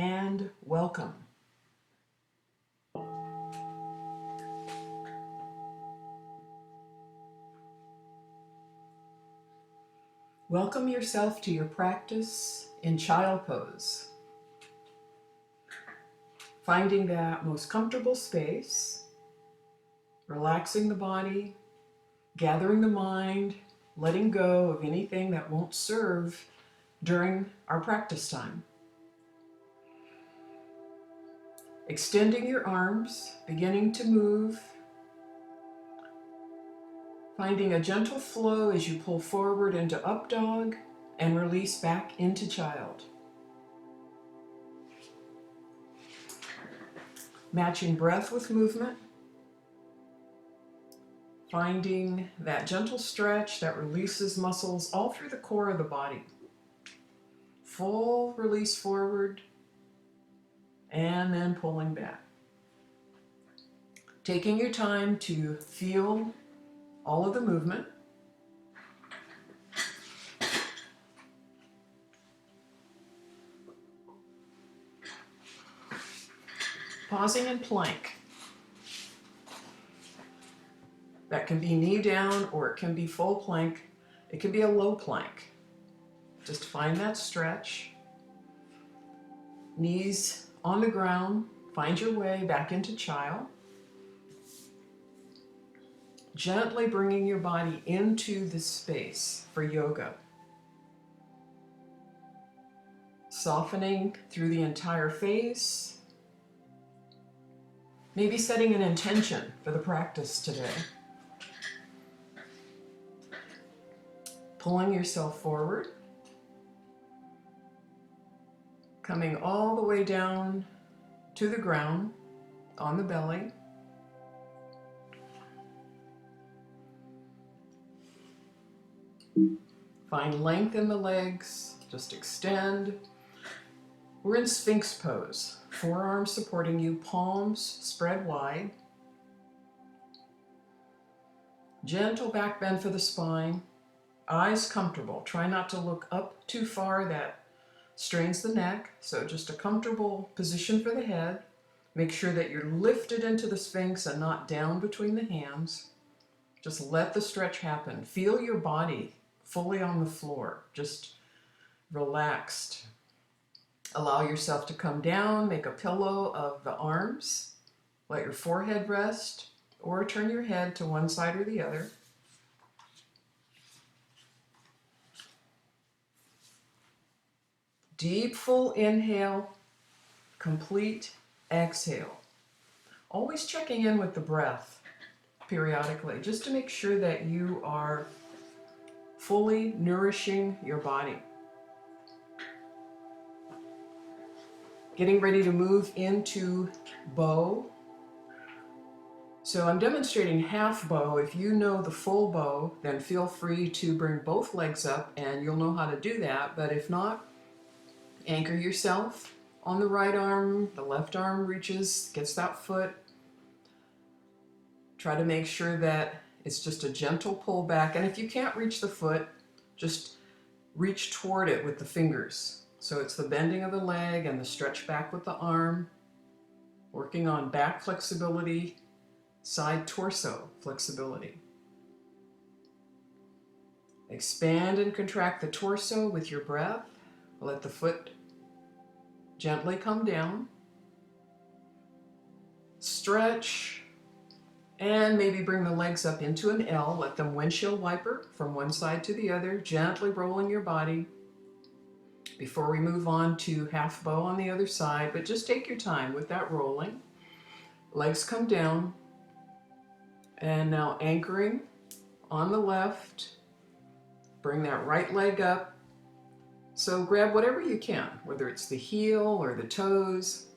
and welcome. Welcome yourself to your practice in child pose. Finding that most comfortable space, relaxing the body, gathering the mind, letting go of anything that won't serve during our practice time. Extending your arms, beginning to move, finding a gentle flow as you pull forward into up dog and release back into child. Matching breath with movement, finding that gentle stretch that releases muscles all through the core of the body. Full release forward and then pulling back. Taking your time to feel all of the movement. Pausing in plank. That can be knee down or it can be full plank. It can be a low plank. Just find that stretch. Knees on the ground. Find your way back into child. Gently bringing your body into the space for yoga. Softening through the entire face. Maybe setting an intention for the practice today. Pulling yourself forward. Coming all the way down to the ground on the belly. Find length in the legs, just extend. We're in Sphinx pose. Forearms supporting you, palms spread wide. Gentle back bend for the spine. Eyes comfortable. Try not to look up too far, that strains the neck. So just a comfortable position for the head. Make sure that you're lifted into the Sphinx and not down between the hands. Just let the stretch happen. Feel your body fully on the floor, just relaxed. Allow yourself to come down, make a pillow of the arms. Let your forehead rest, or turn your head to one side or the other. Deep, full inhale, complete exhale. Always checking in with the breath periodically, just to make sure that you are fully nourishing your body. Getting ready to move into bow. So I'm demonstrating half bow. If you know the full bow, then feel free to bring both legs up and you'll know how to do that. But if not, anchor yourself on the right arm. The left arm reaches, gets that foot. Try to make sure that it's just a gentle pull back. And if you can't reach the foot, just reach toward it with the fingers. So it's the bending of the leg and the stretch back with the arm. Working on back flexibility, side torso flexibility. Expand and contract the torso with your breath. Let the foot gently come down. Stretch. And maybe bring the legs up into an L. Let them windshield wiper from one side to the other, gently rolling your body before we move on to half bow on the other side. But just take your time with that rolling. Legs come down. And now anchoring on the left. Bring that right leg up. So grab whatever you can, whether it's the heel or the toes.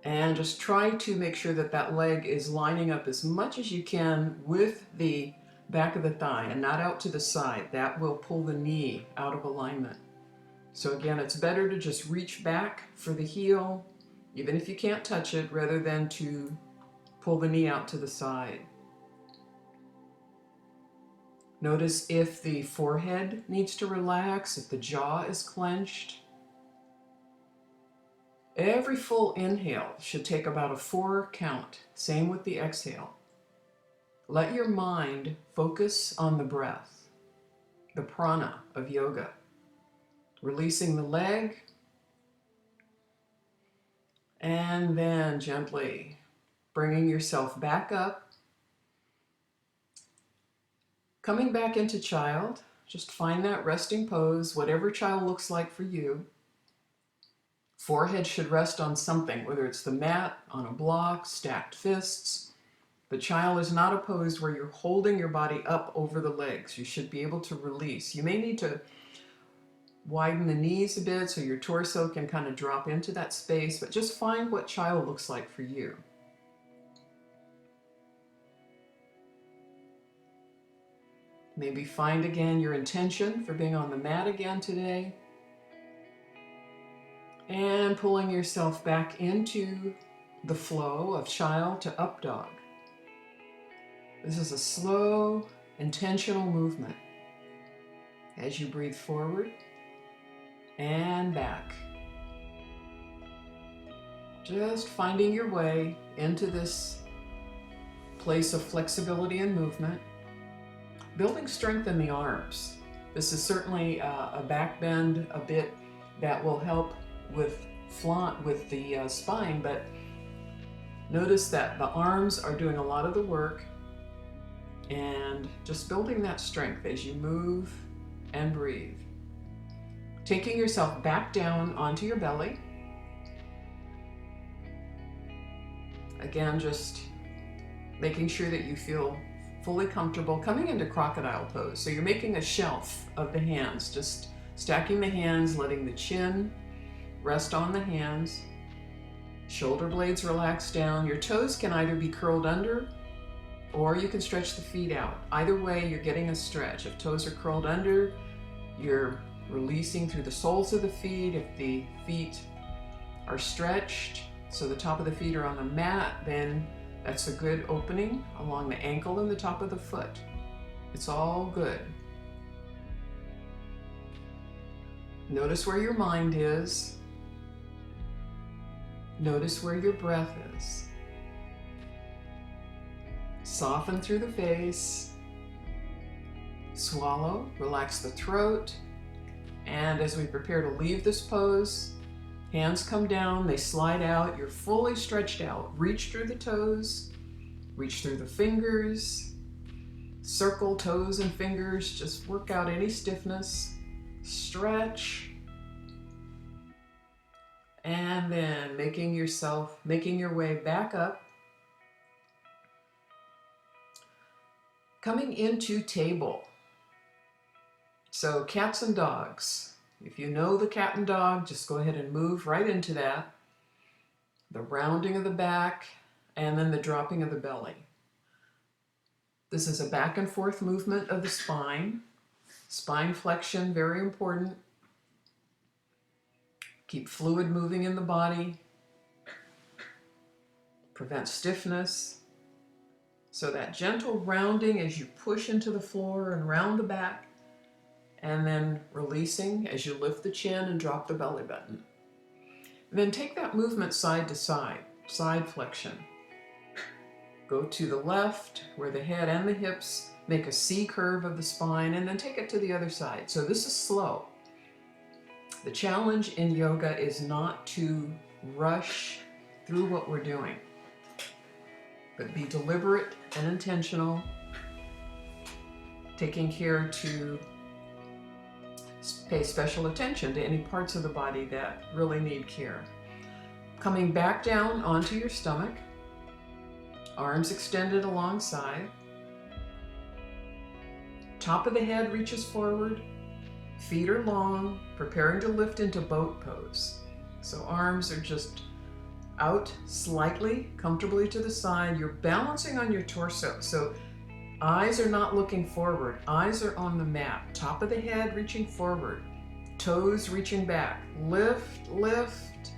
And just try to make sure that that leg is lining up as much as you can with the back of the thigh and not out to the side. That will pull the knee out of alignment. So again, it's better to just reach back for the heel, even if you can't touch it, rather than to pull the knee out to the side. Notice if the forehead needs to relax, if the jaw is clenched. Every full inhale should take about a 4 count. Same with the exhale. Let your mind focus on the breath, the prana of yoga. Releasing the leg, and then gently bringing yourself back up. Coming back into child, just find that resting pose, whatever child looks like for you. Forehead should rest on something, whether it's the mat, on a block, stacked fists. The child is not a pose where you're holding your body up over the legs. You should be able to release. You may need to widen the knees a bit so your torso can kind of drop into that space, but just find what child looks like for you. Maybe find again your intention for being on the mat again today. And pulling yourself back into the flow of child to up dog. This is a slow, intentional movement as you breathe forward and back. Just finding your way into this place of flexibility and movement. Building strength in the arms. This is certainly a back bend a bit that will help with the spine, but notice that the arms are doing a lot of the work and just building that strength as you move and breathe. Taking yourself back down onto your belly. Again, just making sure that you feel fully comfortable. Coming into crocodile pose. So you're making a shelf of the hands, just stacking the hands, letting the chin rest on the hands. Shoulder blades relax down. Your toes can either be curled under or you can stretch the feet out. Either way, you're getting a stretch. If toes are curled under, you're releasing through the soles of the feet. If the feet are stretched, so the top of the feet are on the mat, then that's a good opening along the ankle and the top of the foot. It's all good. Notice where your mind is. Notice where your breath is. Soften through the face. Swallow, relax the throat. And as we prepare to leave this pose, hands come down, they slide out, you're fully stretched out. Reach through the toes, reach through the fingers, circle toes and fingers, just work out any stiffness, stretch. And then making your way back up. Coming into table. So cats and dogs. If you know the cat and dog, just go ahead and move right into that. The rounding of the back and then the dropping of the belly. This is a back and forth movement of the spine. Spine flexion, very important. Keep fluid moving in the body. Prevent stiffness. So that gentle rounding as you push into the floor and round the back. And then releasing as you lift the chin and drop the belly button. And then take that movement side to side, side flexion. Go to the left where the head and the hips make a C curve of the spine, and then take it to the other side. So this is slow. The challenge in yoga is not to rush through what we're doing, but be deliberate and intentional, taking care to pay special attention to any parts of the body that really need care. Coming back down onto your stomach, arms extended alongside. Top of the head reaches forward, feet are long, preparing to lift into boat pose. So arms are just out slightly, comfortably to the side. You're balancing on your torso. So eyes are not looking forward. Eyes are on the mat. Top of the head reaching forward. Toes reaching back. Lift, lift,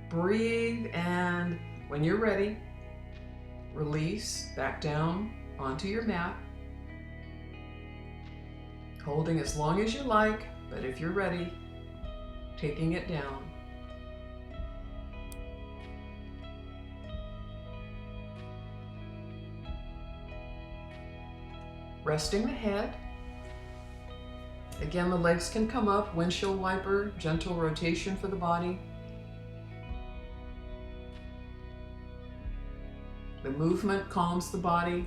breathe, and when you're ready, release back down onto your mat. Holding as long as you like, but if you're ready, taking it down. Resting the head. Again, the legs can come up, windshield wiper, gentle rotation for the body. The movement calms the body.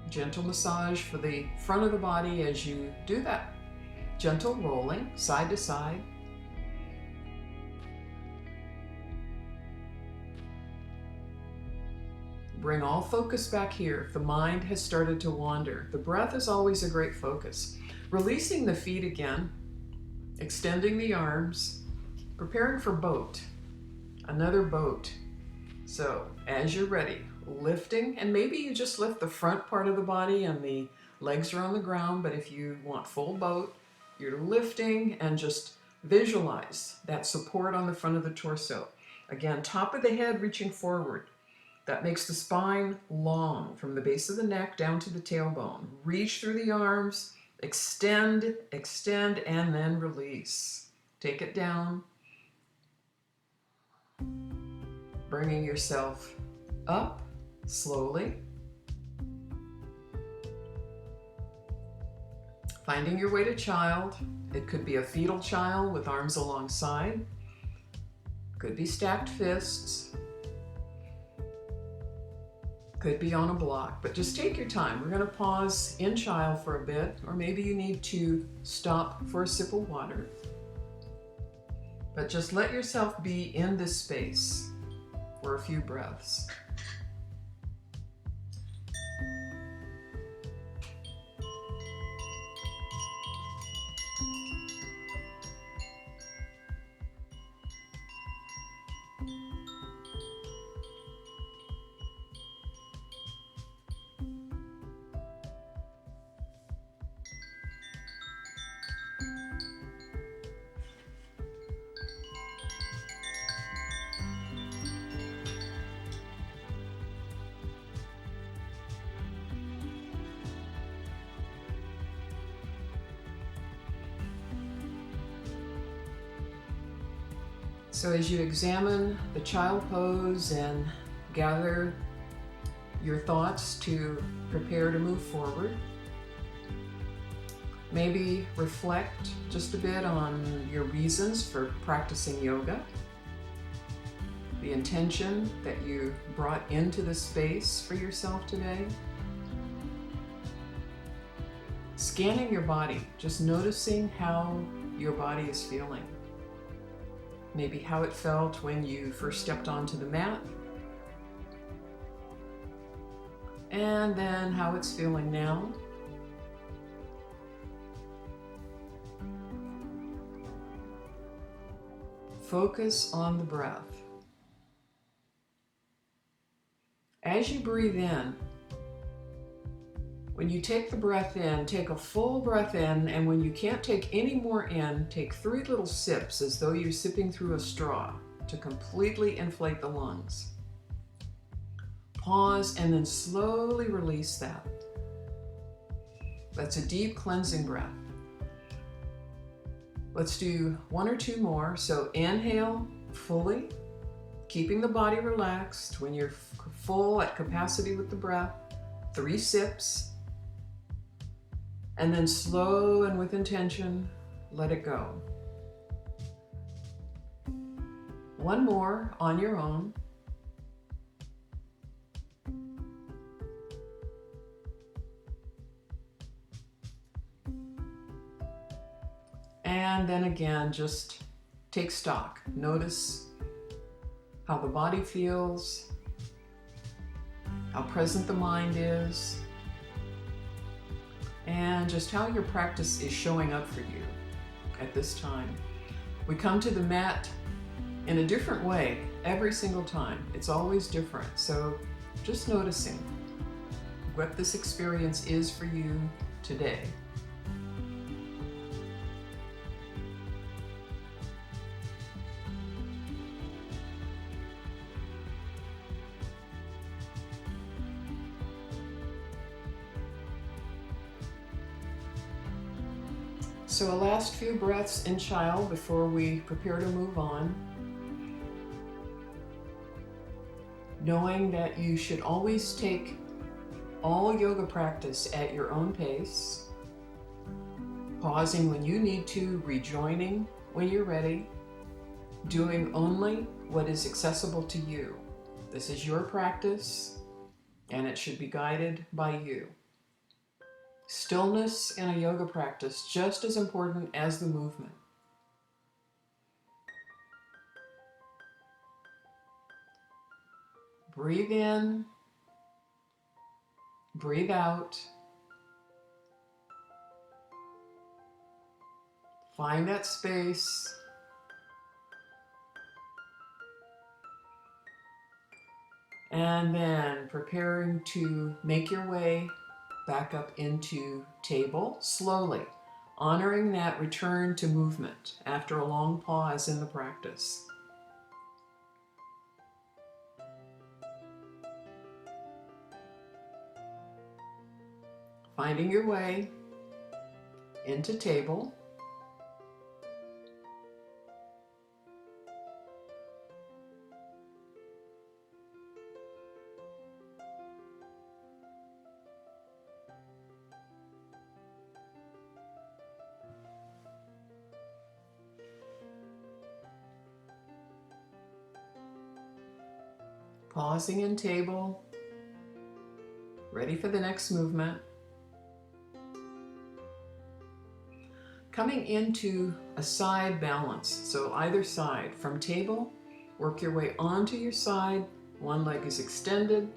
Gentle massage for the front of the body as you do that. Gentle rolling side to side. Bring all focus back here if the mind has started to wander. The breath is always a great focus. Releasing the feet again, extending the arms, preparing for boat. Another boat. So as you're ready, lifting, and maybe you just lift the front part of the body and the legs are on the ground, but if you want full boat, you're lifting and just visualize that support on the front of the torso. Again, top of the head reaching forward. That makes the spine long from the base of the neck down to the tailbone. Reach through the arms, extend, extend, and then release. Take it down. Bringing yourself up slowly. Finding your way to child. It could be a fetal child with arms alongside. Could be stacked fists. Could be on a block, but just take your time. We're going to pause in child for a bit, or maybe you need to stop for a sip of water. But just let yourself be in this space for a few breaths. So as you examine the child pose and gather your thoughts to prepare to move forward, maybe reflect just a bit on your reasons for practicing yoga, the intention that you brought into this space for yourself today. Scanning your body, just noticing how your body is feeling. Maybe how it felt when you first stepped onto the mat, and then how it's feeling now. Focus on the breath. As you breathe in, when you take the breath in, take a full breath in, and when you can't take any more in, take 3 little sips as though you're sipping through a straw to completely inflate the lungs. Pause and then slowly release that. That's a deep cleansing breath. Let's do 1 or 2 more. So inhale fully, keeping the body relaxed. When you're full at capacity with the breath, 3 sips. And then slow and with intention, let it go. 1 more on your own. And then again, just take stock. Notice how the body feels, how present the mind is, and just how your practice is showing up for you at this time. We come to the mat in a different way every single time. It's always different. So just noticing what this experience is for you today. So a last few breaths in child before we prepare to move on. Knowing that you should always take all yoga practice at your own pace, pausing when you need to, rejoining when you're ready, doing only what is accessible to you. This is your practice, and it should be guided by you. Stillness in a yoga practice just as important as the movement. Breathe in, breathe out. Find that space. And then preparing to make your way back up into table slowly, honoring that return to movement after a long pause in the practice. Finding your way into table. Pausing in table, ready for the next movement. Coming into a side balance, so either side. From table, work your way onto your side. One leg is extended.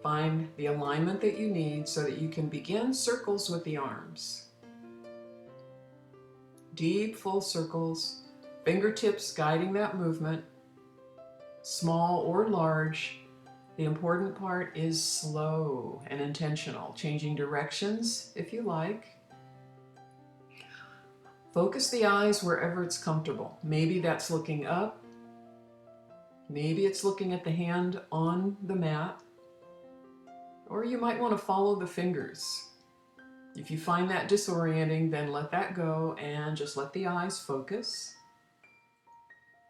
Find the alignment that you need so that you can begin circles with the arms. Deep, full circles, fingertips guiding that movement. Small or large, the important part is slow and intentional, changing directions if you like. Focus the eyes wherever it's comfortable. Maybe that's looking up, maybe it's looking at the hand on the mat, or you might want to follow the fingers. If you find that disorienting, then let that go and just let the eyes focus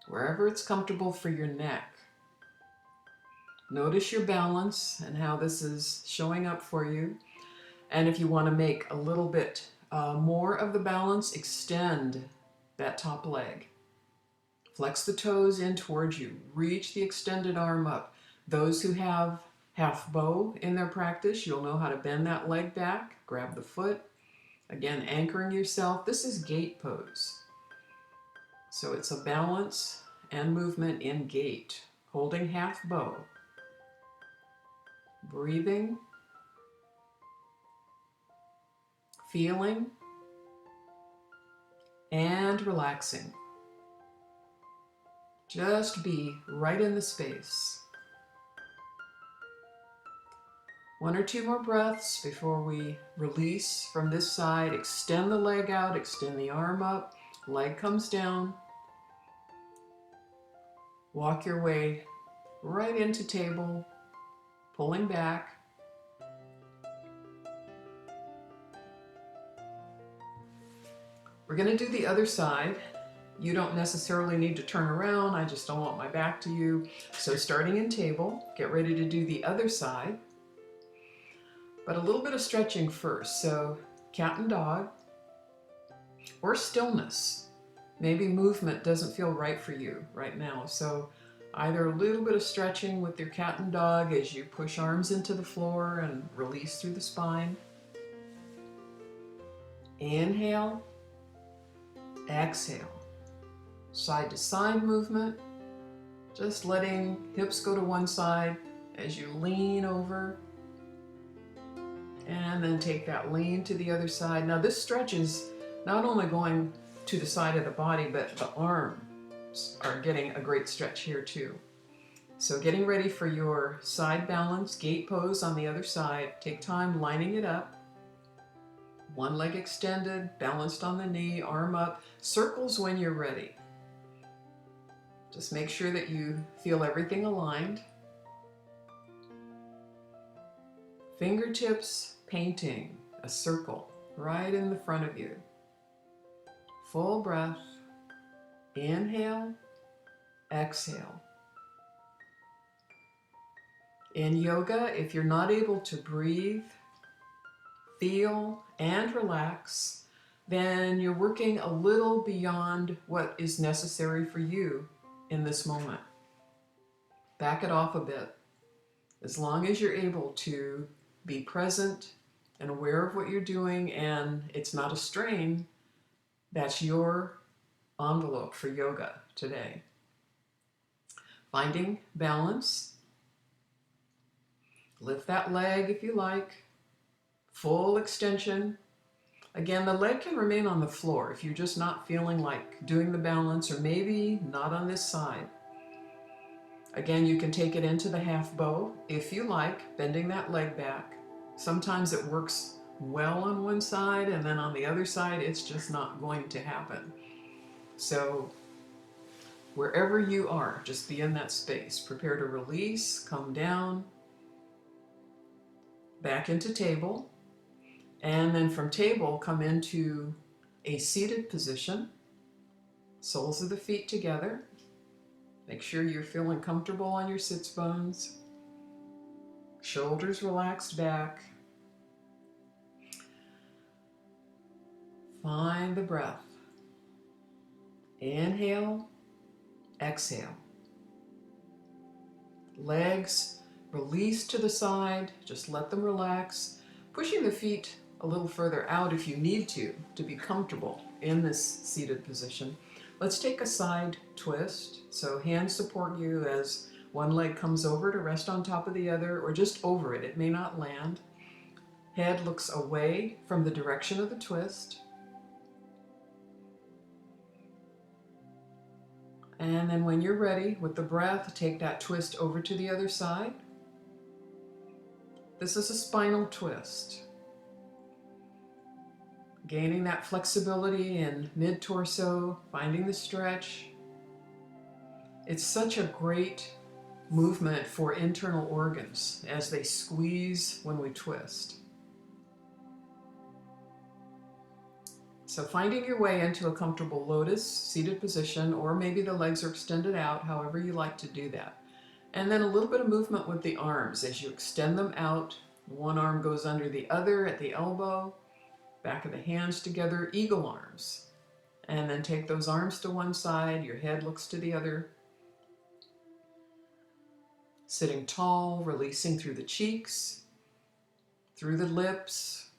wherever it's comfortable for your neck. Notice your balance and how this is showing up for you. And if you want to make a little bit more of the balance, extend that top leg. Flex the toes in towards you. Reach the extended arm up. Those who have half bow in their practice, you'll know how to bend that leg back. Grab the foot. Again, anchoring yourself. This is gate pose. So it's a balance and movement in gate, holding half bow. Breathing, feeling, and relaxing. Just be right in the space. One or two more breaths before we release from this side. Extend the leg out, extend the arm up, leg comes down. Walk your way right into table, pulling back. We're going to do the other side. You don't necessarily need to turn around. I just don't want my back to you. So starting in table, get ready to do the other side. But a little bit of stretching first. So cat and dog or stillness. Maybe movement doesn't feel right for you right now. So either a little bit of stretching with your cat and dog as you push arms into the floor and release through the spine. Inhale, exhale. Side to side movement, just letting hips go to one side as you lean over. And then take that lean to the other side. Now this stretch is not only going to the side of the body, but the arms are getting a great stretch here too. So getting ready for your side balance, gate pose on the other side. Take time lining it up. One leg extended, balanced on the knee, arm up. Circles when you're ready. Just make sure that you feel everything aligned. Fingertips painting a circle right in the front of you. Full breath. Inhale, exhale. In yoga, if you're not able to breathe, feel, and relax, then you're working a little beyond what is necessary for you in this moment. Back it off a bit. As long as you're able to be present and aware of what you're doing and it's not a strain, that's your envelope for yoga today. Finding balance. Lift that leg if you like. Full extension. Again, the leg can remain on the floor if you're just not feeling like doing the balance, or maybe not on this side. Again, you can take it into the half bow if you like, bending that leg back. Sometimes it works well on one side, and then on the other side, it's just not going to happen. So wherever you are, just be in that space. Prepare to release, come down, back into table. And then from table, come into a seated position, soles of the feet together. Make sure you're feeling comfortable on your sits bones. Shoulders relaxed back. Find the breath. Inhale, exhale. Legs release to the side, just let them relax. Pushing the feet a little further out if you need to be comfortable in this seated position. Let's take a side twist. So hands support you as one leg comes over to rest on top of the other, or just over it. It may not land. Head looks away from the direction of the twist. And then when you're ready, with the breath, take that twist over to the other side. This is a spinal twist. Gaining that flexibility in mid-torso, finding the stretch. It's such a great movement for internal organs as they squeeze when we twist. So finding your way into a comfortable lotus seated position, or maybe the legs are extended out, however you like to do that. And then a little bit of movement with the arms as you extend them out. One arm goes under the other at the elbow. Back of the hands together, eagle arms. And then take those arms to one side, your head looks to the other. Sitting tall, releasing through the cheeks, through the lips,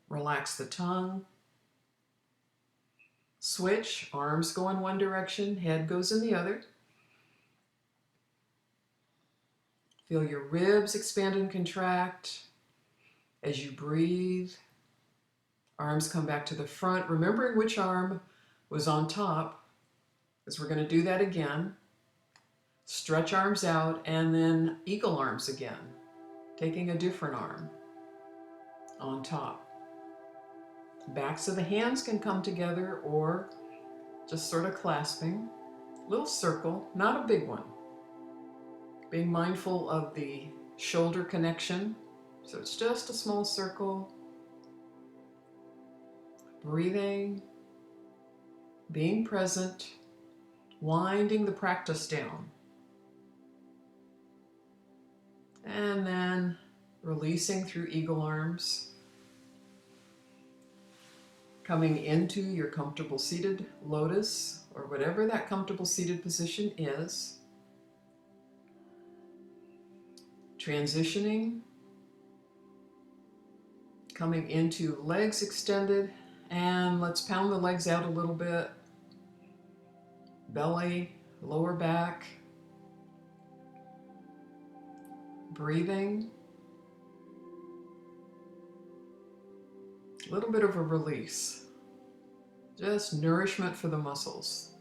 relax the tongue. Switch, arms go in one direction, head goes in the other. Feel your ribs expand and contract as you breathe. Arms come back to the front, remembering which arm was on top, because we're going to do that again. Stretch arms out, and then eagle arms again, taking a different arm on top. Backs of the hands can come together, or just sort of clasping. Little circle, not a big one. Being mindful of the shoulder connection, so it's just a small circle. Breathing, being present, winding the practice down. And then releasing through eagle arms. Coming into your comfortable seated lotus, or whatever that comfortable seated position is. Transitioning. Coming into legs extended. And let's pound the legs out a little bit. Belly, lower back. Breathing. A little bit of a release. Just nourishment for the muscles.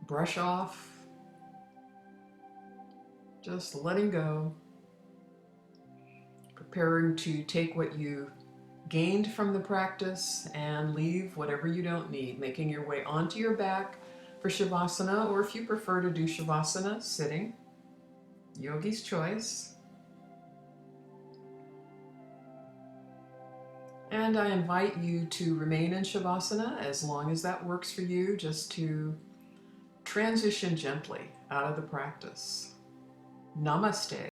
Brush off. Just letting go. Preparing to take what you gained from the practice and leave whatever you don't need, making your way onto your back for Shavasana, or if you prefer to do Shavasana sitting, yogi's choice. And I invite you to remain in Shavasana as long as that works for you, just to transition gently out of the practice. Namaste.